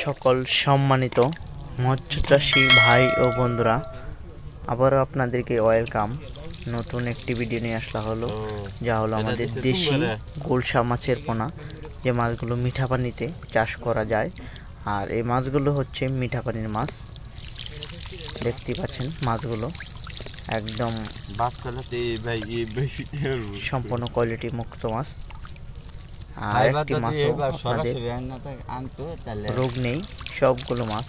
সকল সম্মানিত মৎস্য চাষী ভাই ও বন্ধুরা, আবারও আপনাদেরকে ওয়েলকাম। নতুন একটি ভিডিও নিয়ে আসা হলো, যা হলো আমাদের দেশি গোলসা মাছের পোনা, যে মাছগুলো মিঠা পানিতে চাষ করা যায়। আর এই মাছগুলো হচ্ছে মিঠা পানির মাছ। দেখতে পাচ্ছেন মাছগুলো একদম সম্পূর্ণ কোয়ালিটি মুক্ত মাছ। আর একটি মাছও আপনাদের রোগ নেই, সবগুলো মাছ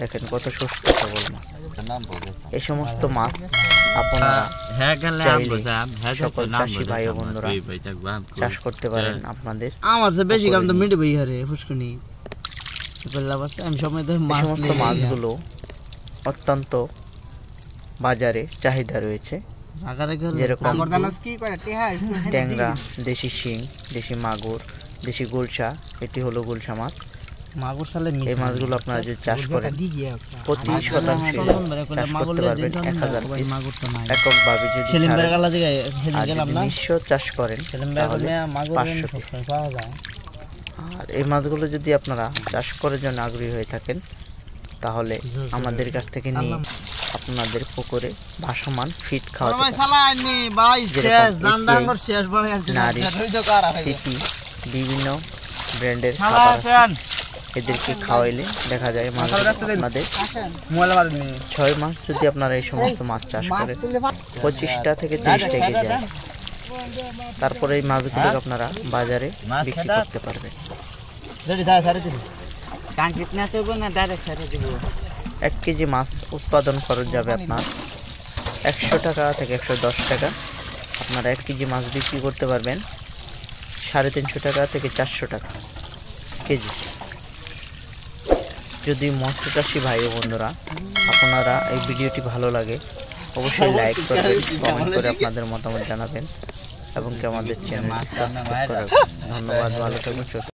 দেখেন কত সুস্থ সবল মাছ। এই সমস্ত মাছ আপনারা সকল চাষি ভাই ও বন্ধুরা চাষ করতে পারেন। আপনাদের আমার যে বেশি কাম তো মিটে বই হারে ফুসকুনি আমি সময় তো এই সমস্ত মাছগুলো অত্যন্ত বাজারে চাহিদা রয়েছে, যেরকম ট্যাংরা, দেশি শিং, দেশি মাগুর, দেশি গোলসা। এটি হলো গোলসা মাছ। এই মাছগুলো আপনারা যদি চাষ করেন প্রতি শতাংশে চাষ করতে পারবেন 1000 পিস এককভাবে। যদি নিঃস্ব চাষ করেন তাহলে 500 পিস। আর এই মাছগুলো যদি আপনারা চাষ করার জন্য আগ্রহী হয়ে থাকেন তাহলে আমাদের কাছ থেকে নিয়ে আপনাদের পুকুরে ভাসমান ফিট খাওয়াতে বিভিন্ন ব্র্যান্ডের খাবার আছে। এদেরকে খাওয়াইলে দেখা যায় মাছ আপনাদের 6 মাস যদি আপনারা এই সমস্ত মাছ চাষ করেন 25টা থেকে 30টা কেজি যায়। তারপরে এই মাছগুলো আপনারা বাজারে বিক্রি করতে পারবেন। 1 কেজি মাছ উৎপাদন খরচ যাবে আপনার 100 টাকা থেকে 110 টাকা। আপনারা 1 কেজি মাছ বিক্রি করতে পারবেন 350 টাকা থেকে 400 টাকা কেজি। যদি মৎস্য চাষী ভাই ও বন্ধুরা আপনারা এই ভিডিওটি ভালো লাগে অবশ্যই লাইক করবেন, কমেন্ট করে আপনাদের মতামত জানাবেন এবং আমাদের চ্যানেলটি সাবস্ক্রাইব করবেন। ধন্যবাদ, ভালো থাকবেন।